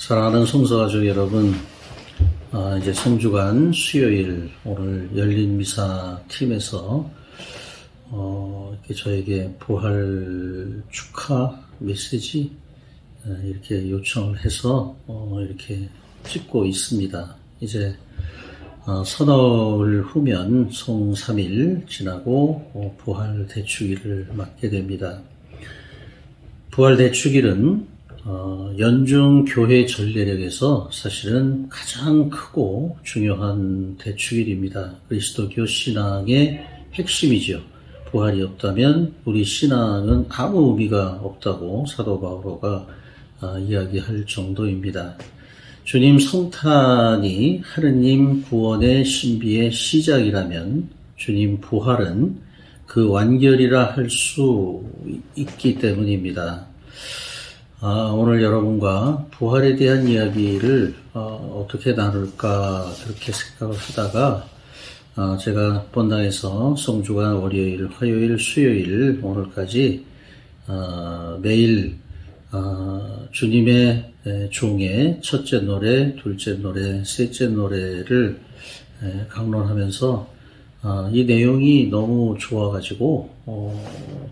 사랑하는 성서가족 여러분, 이제 성주간 수요일 오늘 열린 미사 팀에서 이렇게 저에게 부활 축하 메시지 이렇게 요청을 해서 이렇게 찍고 있습니다. 이제 서너흘 후면 송 3일 지나고 부활 대축일을 맞게 됩니다. 부활 대축일은 연중 교회 전례력에서 사실은 가장 크고 중요한 대축일입니다. 그리스도교 신앙의 핵심이죠. 부활이 없다면 우리 신앙은 아무 의미가 없다고 사도 바오로가 이야기할 정도입니다. 주님 성탄이 하느님 구원의 신비의 시작이라면 주님 부활은 그 완결이라 할 수 있기 때문입니다. 오늘 여러분과 부활에 대한 이야기를 어떻게 나눌까 그렇게 생각을 하다가 제가 본당에서 성주간 월요일, 화요일, 수요일 오늘까지 매일 주님의 종의 첫째 노래, 둘째 노래, 셋째 노래를 강론하면서 이 내용이 너무 좋아가지고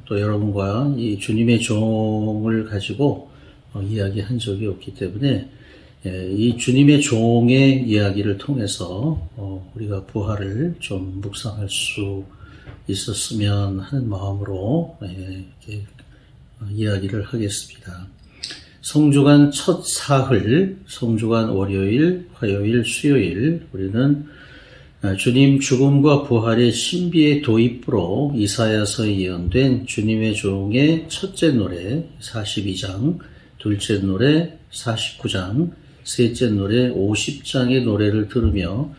또 여러분과 이 주님의 종을 가지고 이야기한 적이 없기 때문에 이 주님의 종의 이야기를 통해서 우리가 부활을 좀 묵상할 수 있었으면 하는 마음으로 이렇게 이야기를 하겠습니다. 성주간 첫 사흘, 성주간 월요일, 화요일, 수요일 우리는 주님 죽음과 부활의 신비의 도입부로 이사야서에 예언된 주님의 종의 첫째 노래 42장, 둘째 노래 49장, 셋째 노래 50장의 노래를 들으며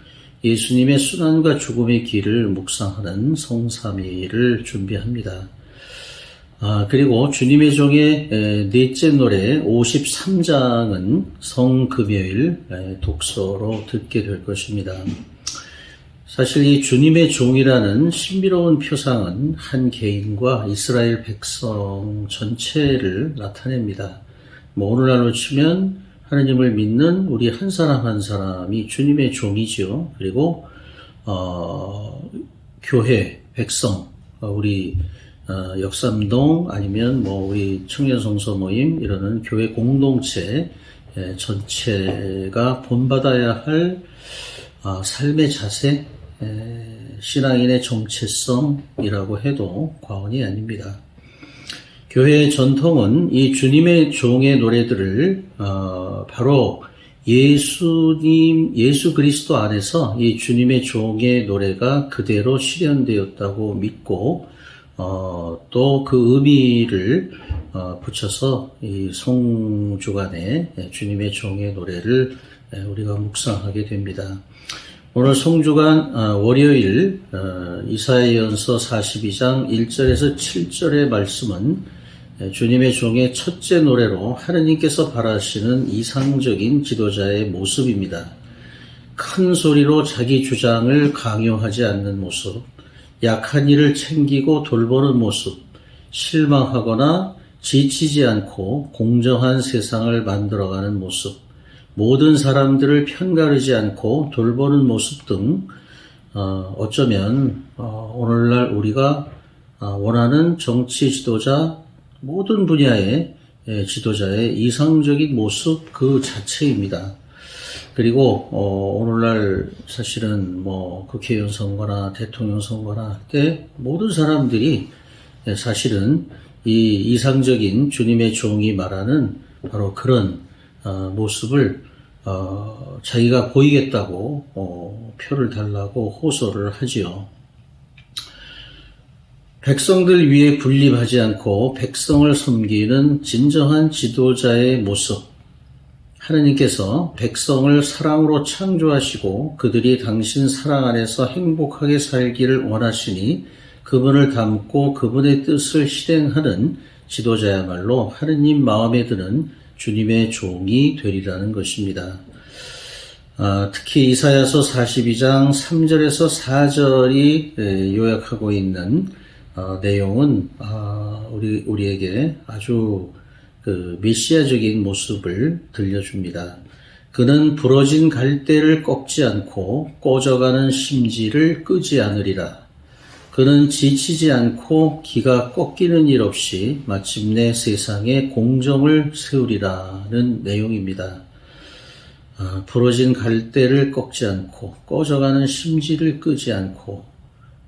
예수님의 순환과 죽음의 길을 묵상하는 송3일을 준비합니다. 그리고 주님의 종의 넷째 노래 53장은 성금요일 독서로 듣게 될 것입니다. 사실 이 주님의 종이라는 신비로운 표상은 한 개인과 이스라엘 백성 전체를 나타냅니다. 오늘날로 치면 하나님을 믿는 우리 한 사람 한 사람이 주님의 종이죠. 그리고 교회, 백성, 우리 역삼동 아니면 우리 청년성서 모임 이러는 교회 공동체 전체가 본받아야 할 삶의 자세, 신앙인의 정체성이라고 해도 과언이 아닙니다. 교회의 전통은 이 주님의 종의 노래들을 바로 예수 그리스도 안에서 이 주님의 종의 노래가 그대로 실현되었다고 믿고 또 그 의미를 붙여서 이 송주간에 주님의 종의 노래를 우리가 묵상하게 됩니다. 오늘 송주간 월요일 이사야전서 42장 1절에서 7절의 말씀은 주님의 종의 첫째 노래로 하느님께서 바라시는 이상적인 지도자의 모습입니다. 큰 소리로 자기 주장을 강요하지 않는 모습, 약한 이를 챙기고 돌보는 모습, 실망하거나 지치지 않고 공정한 세상을 만들어가는 모습, 모든 사람들을 편가르지 않고 돌보는 모습 등 어쩌면 오늘날 우리가 원하는 정치 지도자, 모든 분야의 지도자의 이상적인 모습 그 자체입니다. 그리고 오늘날 사실은 국회의원 선거나 대통령 선거나 할 때 모든 사람들이 사실은 이 이상적인 주님의 종이 말하는 바로 그런 모습을 자기가 보이겠다고 표를 달라고 호소를 하지요. 백성들 위에 군림하지 않고 백성을 섬기는 진정한 지도자의 모습. 하느님께서 백성을 사랑으로 창조하시고 그들이 당신 사랑 안에서 행복하게 살기를 원하시니 그분을 닮고 그분의 뜻을 실행하는 지도자야말로 하느님 마음에 드는 주님의 종이 되리라는 것입니다. 특히 이사야서 42장 3절에서 4절이 요약하고 있는 내용은 우리에게 아주 그 메시아적인 모습을 들려줍니다. 그는 부러진 갈대를 꺾지 않고 꺼져가는 심지를 끄지 않으리라. 그는 지치지 않고 기가 꺾이는 일 없이 마침내 세상에 공정을 세우리라는 내용입니다. 부러진 갈대를 꺾지 않고 꺼져가는 심지를 끄지 않고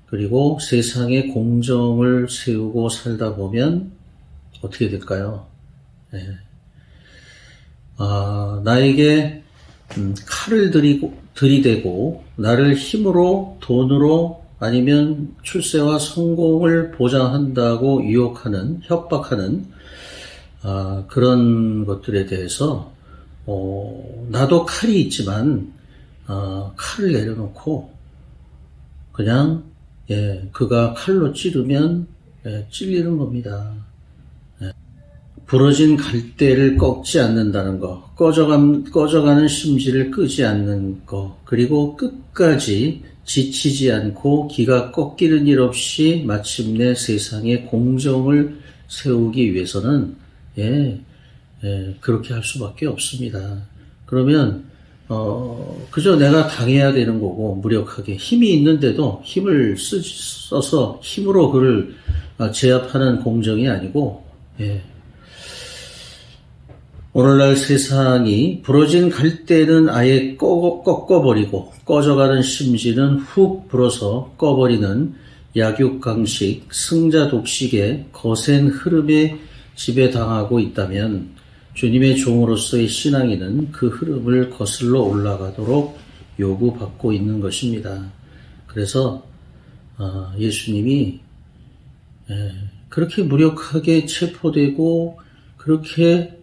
그리고 세상에 공정을 세우고 살다 보면 어떻게 될까요? 네. 나에게 칼을 들이대고 나를 힘으로 돈으로 아니면 출세와 성공을 보장한다고 유혹하는 협박하는 그런 것들에 대해서 나도 칼이 있지만 칼을 내려놓고 그냥 그가 칼로 찌르면 찔리는 겁니다. 부러진 갈대를 꺾지 않는다는 것, 꺼져가는 심지를 끄지 않는 것, 그리고 끝까지 지치지 않고 기가 꺾이는 일 없이 마침내 세상에 공정을 세우기 위해서는 그렇게 할 수밖에 없습니다. 그러면 그저 내가 당해야 되는 거고 무력하게 힘이 있는데도 힘을 써서 힘으로 그를 제압하는 공정이 아니고 오늘날 세상이 부러진 갈대는 아예 꺾어버리고 꺼져가는 심지는 훅 불어서 꺼버리는 약육강식, 승자독식의 거센 흐름에 지배당하고 있다면 주님의 종으로서의 신앙인은 그 흐름을 거슬러 올라가도록 요구받고 있는 것입니다. 그래서 예수님이 그렇게 무력하게 체포되고 그렇게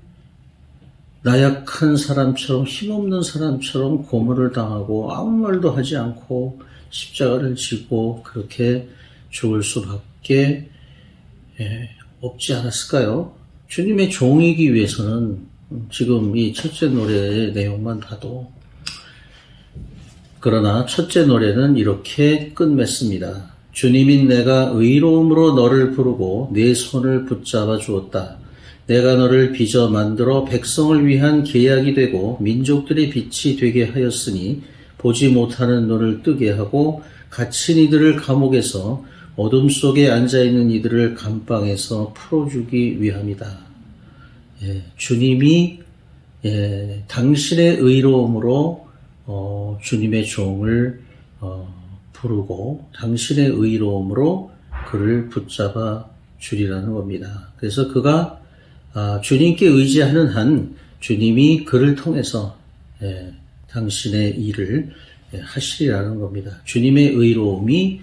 나약한 사람처럼 힘없는 사람처럼 고문을 당하고 아무 말도 하지 않고 십자가를 지고 그렇게 죽을 수밖에 없지 않았을까요? 주님의 종이기 위해서는 지금 이 첫째 노래의 내용만 봐도 그러나 첫째 노래는 이렇게 끝맺습니다. 주님인 내가 의로움으로 너를 부르고 내 손을 붙잡아 주었다. 내가 너를 빚어 만들어 백성을 위한 계약이 되고 민족들의 빛이 되게 하였으니 보지 못하는 눈을 뜨게 하고 갇힌 이들을 감옥에서 어둠 속에 앉아있는 이들을 감방에서 풀어주기 위함이다. 주님이 당신의 의로움으로 주님의 종을 부르고 당신의 의로움으로 그를 붙잡아 주리라는 겁니다. 그래서 그가 주님께 의지하는 한 주님이 그를 통해서 당신의 일을 하시리라는 겁니다. 주님의 의로움이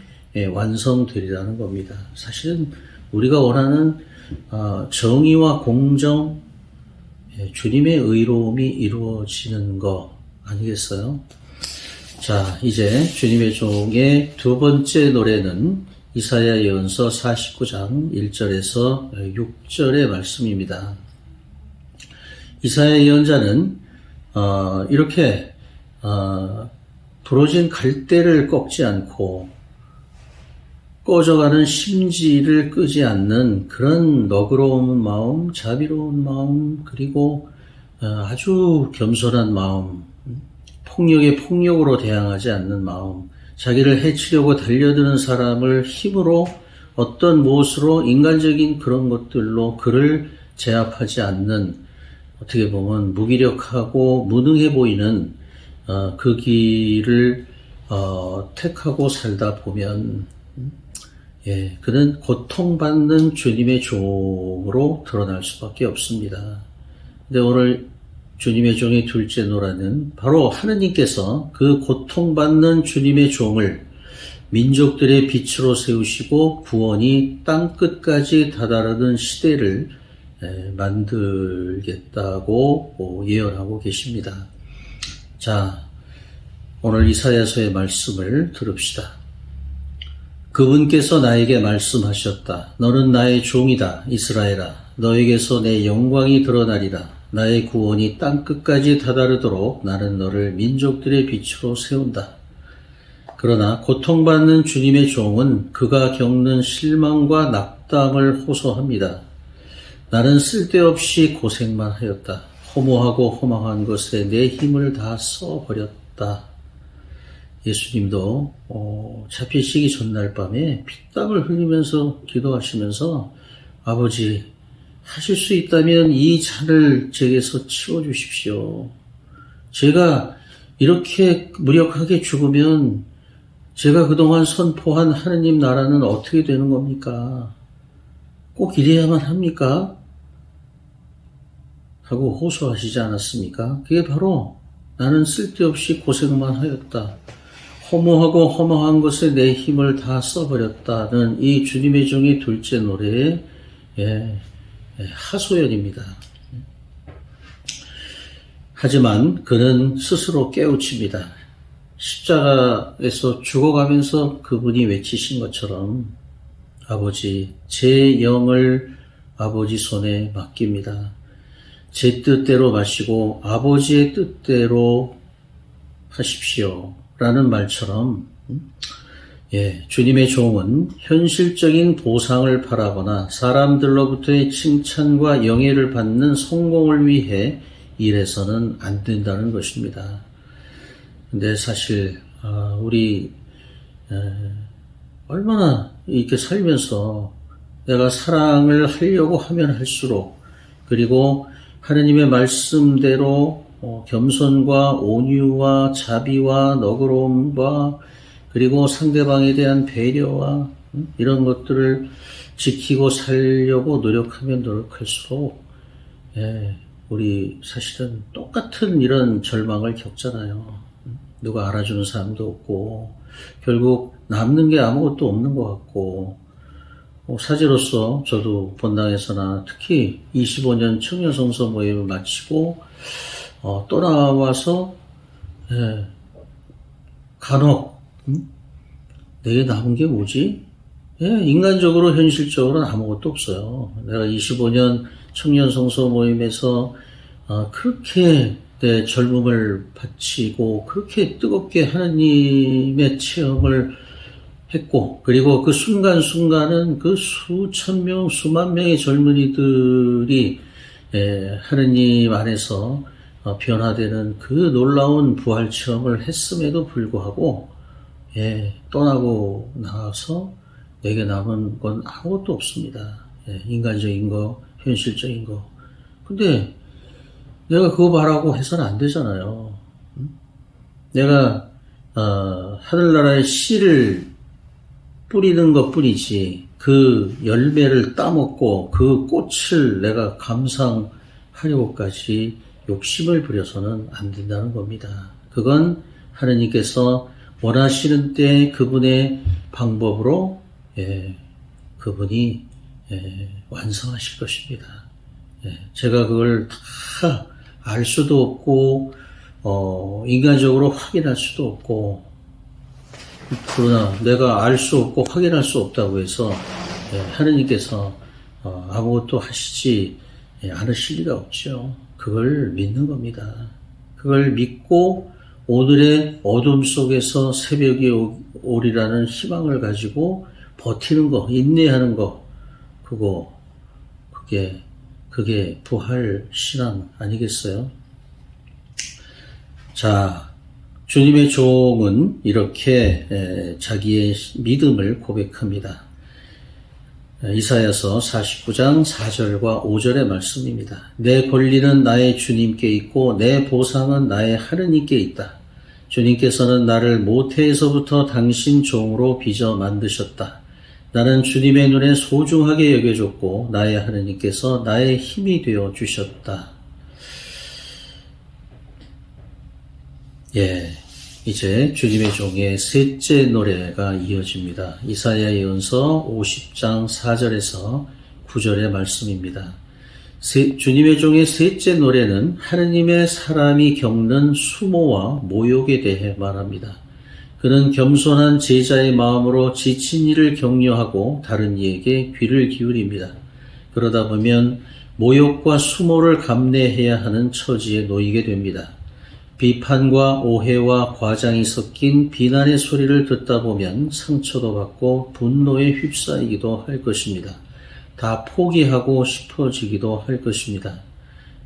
완성되리라는 겁니다. 사실은 우리가 원하는 정의와 공정, 주님의 의로움이 이루어지는 거 아니겠어요? 자, 이제 주님의 종의 두 번째 노래는 이사야 예언서 49장 1절에서 6절의 말씀입니다. 이사야 예언자는 이렇게 부러진 갈대를 꺾지 않고 꺼져가는 심지를 끄지 않는 그런 너그러운 마음, 자비로운 마음, 그리고 아주 겸손한 마음, 폭력에 폭력으로 대항하지 않는 마음, 자기를 해치려고 달려드는 사람을 힘으로 어떤 무엇으로 인간적인 그런 것들로 그를 제압하지 않는 어떻게 보면 무기력하고 무능해 보이는 그 길을 택하고 살다 보면 그는 고통받는 주님의 종으로 드러날 수밖에 없습니다. 근데 오늘 주님의 종의 둘째 노래는 바로 하느님께서 그 고통받는 주님의 종을 민족들의 빛으로 세우시고 구원이 땅끝까지 다다르는 시대를 만들겠다고 예언하고 계십니다. 자, 오늘 이사야서의 말씀을 들읍시다. 그분께서 나에게 말씀하셨다. 너는 나의 종이다. 이스라엘아. 너에게서 내 영광이 드러나리라. 나의 구원이 땅끝까지 다다르도록 나는 너를 민족들의 빛으로 세운다. 그러나 고통받는 주님의 종은 그가 겪는 실망과 낙담을 호소합니다. 나는 쓸데없이 고생만 하였다. 허무하고 허망한 것에 내 힘을 다 써버렸다. 예수님도 잡히시기 전날 밤에 피땀을 흘리면서 기도하시면서 아버지 하실 수 있다면 이 잔을 제게서 치워주십시오. 제가 이렇게 무력하게 죽으면 제가 그동안 선포한 하느님 나라는 어떻게 되는 겁니까? 꼭 이래야만 합니까? 하고 호소하시지 않았습니까? 그게 바로 나는 쓸데없이 고생만 하였다. 허무하고 허망한 것에 내 힘을 다 써버렸다는 이 주님의 종의 둘째 노래의 하소연입니다. 하지만 그는 스스로 깨우칩니다. 십자가에서 죽어가면서 그분이 외치신 것처럼 아버지, 제 영을 아버지 손에 맡깁니다. 제 뜻대로 마시고 아버지의 뜻대로 하십시오. 라는 말처럼 주님의 종은 현실적인 보상을 바라거나 사람들로부터의 칭찬과 영예를 받는 성공을 위해 일해서는 안 된다는 것입니다. 근데 사실 우리 얼마나 이렇게 살면서 내가 사랑을 하려고 하면 할수록 그리고 하느님의 말씀대로 겸손과 온유와 자비와 너그러움과 그리고 상대방에 대한 배려와 이런 것들을 지키고 살려고 노력하면 노력할수록 우리 사실은 똑같은 이런 절망을 겪잖아요. 누가 알아주는 사람도 없고 결국 남는 게 아무것도 없는 것 같고 사제로서 저도 본당에서나 특히 25년 청년성서 모임을 마치고 떠나와서 간혹 내게 남은 게 뭐지? 인간적으로 현실적으로는 아무것도 없어요. 내가 25년 청년성서 모임에서 그렇게 내 젊음을 바치고 그렇게 뜨겁게 하나님의 체험을 했고 그리고 그 순간순간은 그 수천 명, 수만 명의 젊은이들이 하느님 안에서 변화되는 그 놀라운 부활 체험을 했음에도 불구하고 떠나고 나서 내게 남은 건 아무것도 없습니다. 인간적인 거, 현실적인 거. 근데 내가 그거 바라고 해서는 안 되잖아요. 내가 하늘나라의 씨를 뿌리는 것 뿐이지 그 열매를 따먹고 그 꽃을 내가 감상하려고까지 욕심을 부려서는 안 된다는 겁니다. 그건 하느님께서 원하시는 때 그분의 방법으로 그분이 완성하실 것입니다. 제가 그걸 다 알 수도 없고 인간적으로 확인할 수도 없고 그러나 내가 알 수 없고 확인할 수 없다고 해서 하느님께서 아무것도 하시지 않으실 리가 없죠. 그걸 믿는 겁니다. 그걸 믿고 오늘의 어둠 속에서 새벽이 오리라는 희망을 가지고 버티는 거, 인내하는 거, 그게 부활 신앙 아니겠어요? 자, 주님의 종은 이렇게 자기의 믿음을 고백합니다. 이사야서 49장 4절과 5절의 말씀입니다. 내 권리는 나의 주님께 있고 내 보상은 나의 하느님께 있다. 주님께서는 나를 모태에서부터 당신 종으로 빚어 만드셨다. 나는 주님의 눈에 소중하게 여겨졌고 나의 하느님께서 나의 힘이 되어 주셨다. 이제 주님의 종의 셋째 노래가 이어집니다. 이사야 예언서 50장 4절에서 9절의 말씀입니다. 주님의 종의 셋째 노래는 하느님의 사람이 겪는 수모와 모욕에 대해 말합니다. 그는 겸손한 제자의 마음으로 지친 이를 격려하고 다른 이에게 귀를 기울입니다. 그러다 보면 모욕과 수모를 감내해야 하는 처지에 놓이게 됩니다. 비판과 오해와 과장이 섞인 비난의 소리를 듣다 보면 상처도 받고 분노에 휩싸이기도 할 것입니다. 다 포기하고 싶어지기도 할 것입니다.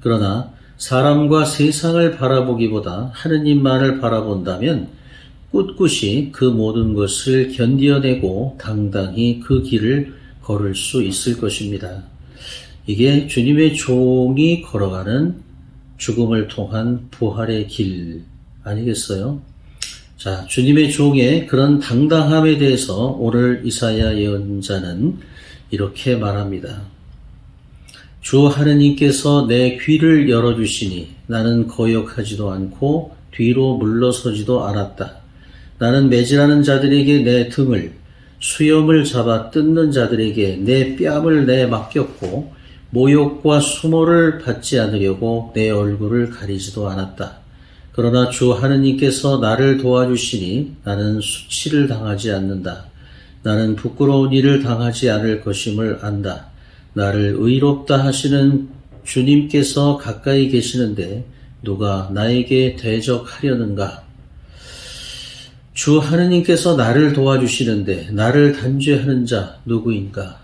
그러나 사람과 세상을 바라보기보다 하느님만을 바라본다면 꿋꿋이 그 모든 것을 견디어내고 당당히 그 길을 걸을 수 있을 것입니다. 이게 주님의 종이 걸어가는 죽음을 통한 부활의 길 아니겠어요? 자, 주님의 종의 그런 당당함에 대해서 오늘 이사야 예언자는 이렇게 말합니다. 주 하느님께서 내 귀를 열어주시니 나는 거역하지도 않고 뒤로 물러서지도 않았다. 나는 매질하는 자들에게 내 등을, 수염을 잡아 뜯는 자들에게 내 뺨을 내 맡겼고 모욕과 수모를 받지 않으려고 내 얼굴을 가리지도 않았다. 그러나 주 하느님께서 나를 도와주시니 나는 수치를 당하지 않는다. 나는 부끄러운 일을 당하지 않을 것임을 안다. 나를 의롭다 하시는 주님께서 가까이 계시는데 누가 나에게 대적하려는가? 주 하느님께서 나를 도와주시는데 나를 단죄하는 자 누구인가?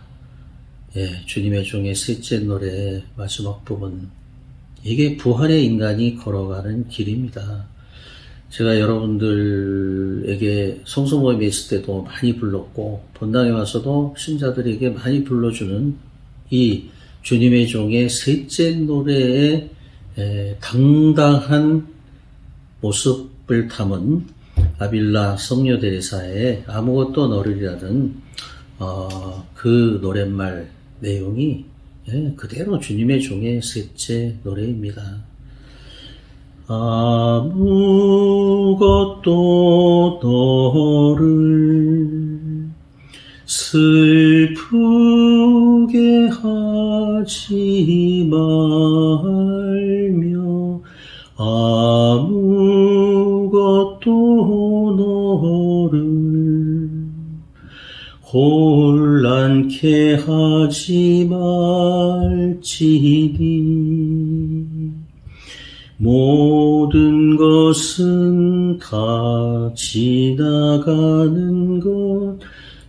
예, 주님의 종의 셋째 노래의 마지막 부분. 이게 부활의 인간이 걸어가는 길입니다. 제가 여러분들에게 성서 모임에 있을 때도 많이 불렀고 본당에 와서도 신자들에게 많이 불러주는 이 주님의 종의 셋째 노래의 당당한 모습을 담은 아빌라 성녀대리사의 아무것도 너르리라는 그 노랫말 내용이 그대로 주님의 종의 셋째 노래입니다. 아무것도 너를 슬프게 하지 말며 아무것도 너를 혼란케 하지 말지니 모든 것은 다 지나가는 것,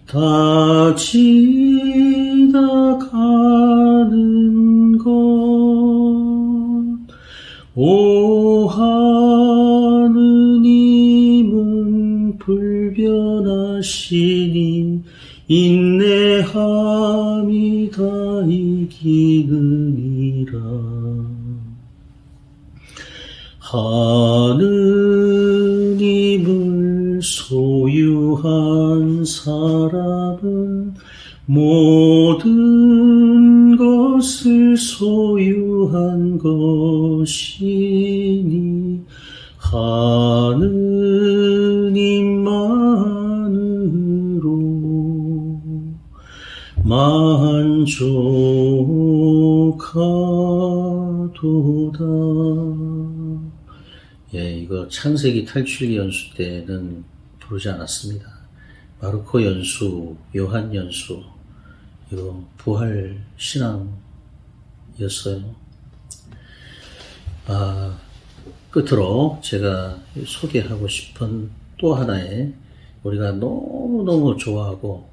다 지나가는 것. 오 하느님은 불변하시니 인내함이 다 이기느니라. 하느님을 소유한 사람은 모든 것을 소유한 것이니 하느님만으로 만족하도다. 예, 이거 창세기 탈출기 연수 때는 부르지 않았습니다. 마르코 연수, 요한 연수, 이거 부활 신앙이었어요. 끝으로 제가 소개하고 싶은 또 하나의 우리가 너무너무 좋아하고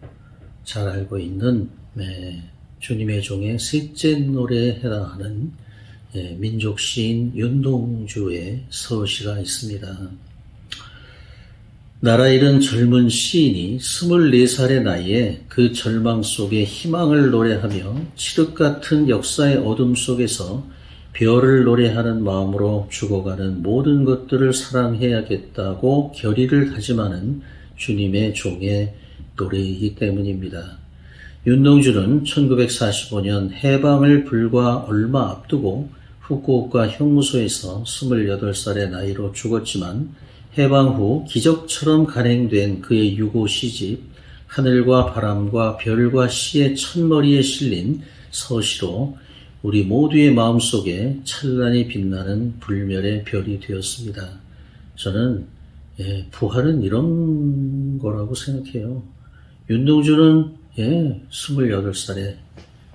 잘 알고 있는 주님의 종의 셋째 노래에 해당하는 민족 시인 윤동주의 서시가 있습니다. 나라 잃은 젊은 시인이 24살의 나이에 그 절망 속에 희망을 노래하며 칠흑 같은 역사의 어둠 속에서 별을 노래하는 마음으로 죽어가는 모든 것들을 사랑해야겠다고 결의를 다짐하는 주님의 종의 노래이기 때문입니다. 윤동주는 1945년 해방을 불과 얼마 앞두고 후쿠오카 형무소에서 28살의 나이로 죽었지만 해방 후 기적처럼 간행된 그의 유고 시집 하늘과 바람과 별과 시의 첫머리에 실린 서시로 우리 모두의 마음속에 찬란히 빛나는 불멸의 별이 되었습니다. 저는 부활은 이런 거라고 생각해요. 윤동주는 28살에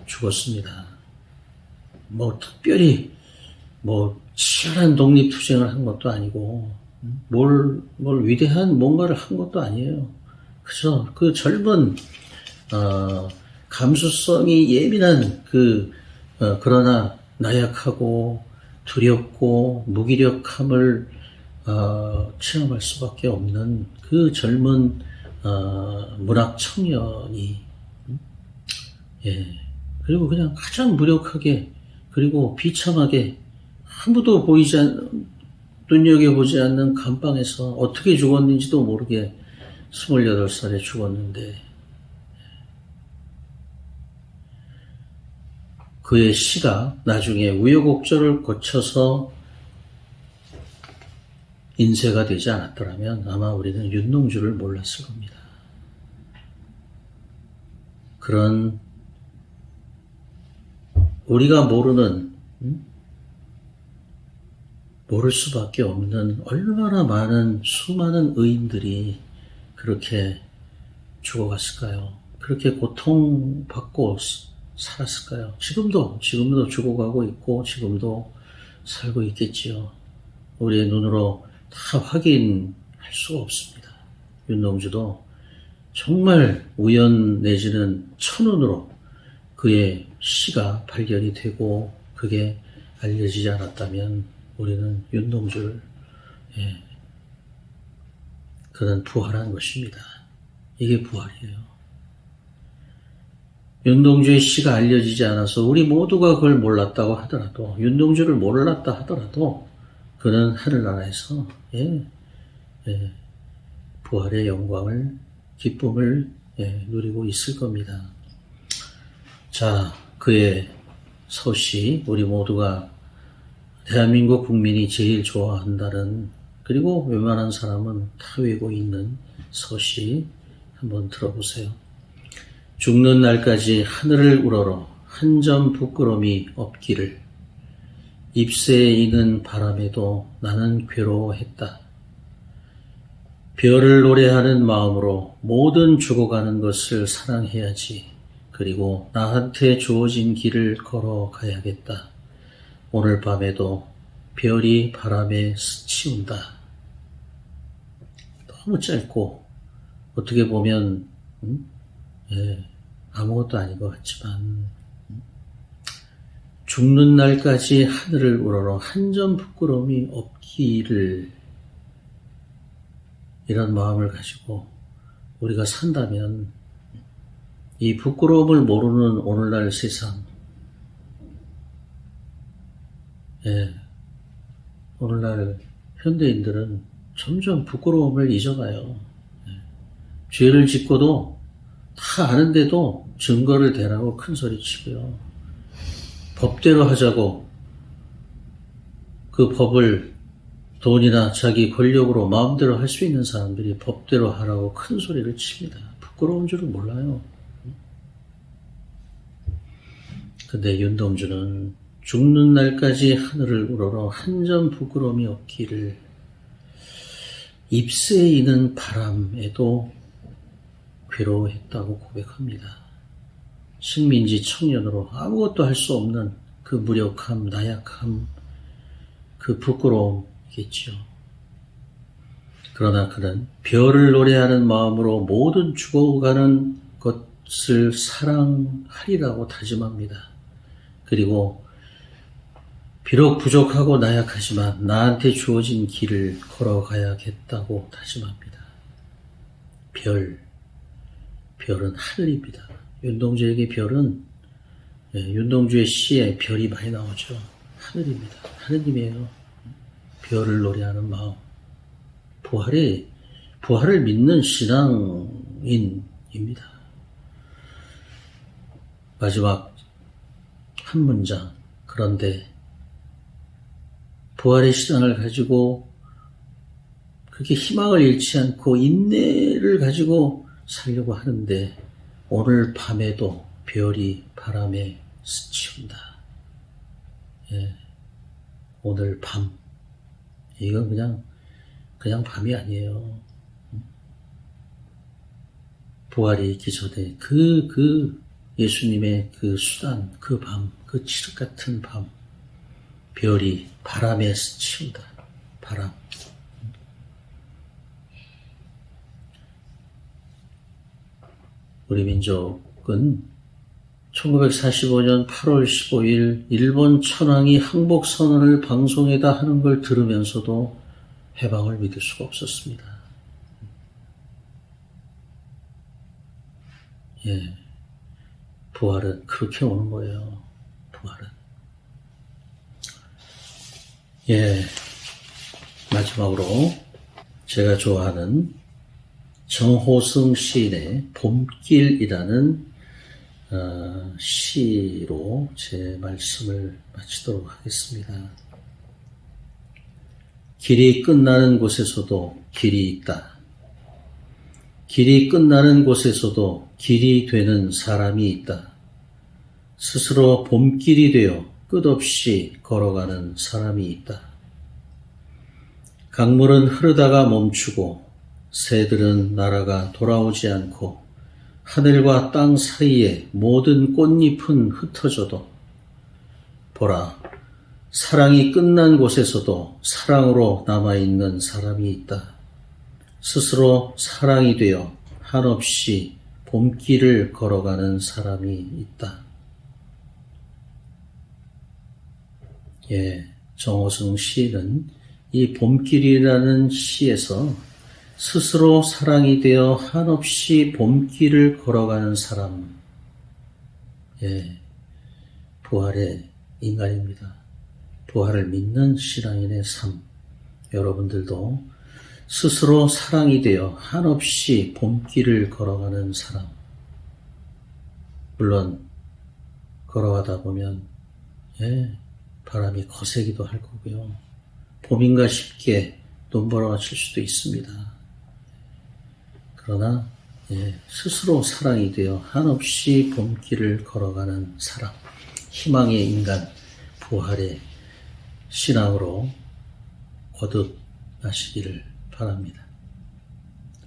죽었습니다. 특별히 치열한 독립투쟁을 한 것도 아니고 뭘 위대한 뭔가를 한 것도 아니에요. 그죠? 그 젊은 감수성이 예민한 그러나 나약하고 두렵고 무기력함을 체험할 수밖에 없는 그 젊은 문학 청년이 예, 그리고 그냥 가장 무력하게 그리고 비참하게 아무도 눈여겨보지 않는 감방에서 어떻게 죽었는지도 모르게 28살에 죽었는데 그의 시가 나중에 우여곡절을 거쳐서 인쇄가 되지 않았더라면 아마 우리는 윤동주를 몰랐을 겁니다. 그런 우리가 모를 수밖에 없는 얼마나 많은 수많은 의인들이 그렇게 죽어갔을까요? 그렇게 고통받고 살았을까요? 지금도 죽어가고 있고 지금도 살고 있겠지요. 우리의 눈으로 다 확인할 수가 없습니다. 윤동주도 정말 우연 내지는 천운으로 그의 시가 발견이 되고 그게 알려지지 않았다면 우리는 윤동주를 그는 부활한 것입니다. 이게 부활이에요. 윤동주의 시가 알려지지 않아서 우리 모두가 그걸 몰랐다고 하더라도 윤동주를 몰랐다 하더라도 그는 하늘나라에서 부활의 영광을 기쁨을 누리고 있을 겁니다. 자, 그의 서시 우리 모두가 대한민국 국민이 제일 좋아한다는 그리고 웬만한 사람은 다 외고 있는 서시 한번 들어보세요. 죽는 날까지 하늘을 우러러 한 점 부끄러움이 없기를 잎새에 이는 바람에도 나는 괴로워했다. 별을 노래하는 마음으로 모든 죽어가는 것을 사랑해야지. 그리고 나한테 주어진 길을 걸어가야겠다. 오늘 밤에도 별이 바람에 스치운다. 너무 짧고 어떻게 보면 아무것도 아닌 것 같지만 죽는 날까지 하늘을 우러러 한 점 부끄러움이 없기를 이런 마음을 가지고 우리가 산다면 이 부끄러움을 모르는 오늘날 세상 오늘날 현대인들은 점점 부끄러움을 잊어가요. 죄를 짓고도 다 아는데도 증거를 대라고 큰 소리 치고요. 법대로 하자고 그 법을 돈이나 자기 권력으로 마음대로 할 수 있는 사람들이 법대로 하라고 큰 소리를 칩니다. 부끄러운 줄은 몰라요. 근데 윤동주는 죽는 날까지 하늘을 우러러 한 점 부끄러움이 없기를 잎새에 이는 바람에도 괴로워했다고 고백합니다. 식민지 청년으로 아무것도 할 수 없는 그 무력함, 나약함, 그 부끄러움이겠지요. 그러나 그는 별을 노래하는 마음으로 모든 죽어가는 것을 사랑하리라고 다짐합니다. 그리고 비록 부족하고 나약하지만 나한테 주어진 길을 걸어가야겠다고 다짐합니다. 별은 하늘입니다. 윤동주에게 별은 윤동주의 시에 별이 많이 나오죠. 하늘입니다. 하느님이에요. 별을 노래하는 마음. 부활을 믿는 신앙인입니다. 마지막 한 문장. 그런데 부활의 신앙을 가지고 그렇게 희망을 잃지 않고 인내를 가지고 살려고 하는데 오늘 밤에도 별이 바람에 스치운다. 오늘 밤. 이건 그냥 밤이 아니에요. 부활이 있기 전에 예수님의 그 수단, 그 밤, 그 칠흑 같은 밤, 별이 바람에 스치운다. 바람. 우리 민족은 1945년 8월 15일 일본 천황이 항복선언을 방송에다 하는 걸 들으면서도 해방을 믿을 수가 없었습니다. 예, 부활은 그렇게 오는 거예요. 부활은. 예, 마지막으로 제가 좋아하는 정호승 시인의 봄길이라는 시로 제 말씀을 마치도록 하겠습니다. 길이 끝나는 곳에서도 길이 있다. 길이 끝나는 곳에서도 길이 되는 사람이 있다. 스스로 봄길이 되어 끝없이 걸어가는 사람이 있다. 강물은 흐르다가 멈추고 새들은 날아가 돌아오지 않고 하늘과 땅 사이에 모든 꽃잎은 흩어져도 보라, 사랑이 끝난 곳에서도 사랑으로 남아있는 사람이 있다. 스스로 사랑이 되어 한없이 봄길을 걸어가는 사람이 있다. 예, 정호승 시인은 이 봄길이라는 시에서 스스로 사랑이 되어 한없이 봄길을 걸어가는 사람, 예, 부활의 인간입니다. 부활을 믿는 신앙인의 삶, 여러분들도 스스로 사랑이 되어 한없이 봄길을 걸어가는 사람, 물론 걸어가다 보면 예, 바람이 거세기도 할 거고요. 봄인가 싶게 눈보라가 칠 수도 있습니다. 그러나 스스로 사랑이 되어 한없이 봄길을 걸어가는 사람, 희망의 인간, 부활의 신앙으로 거듭나시기를 바랍니다.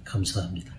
감사합니다.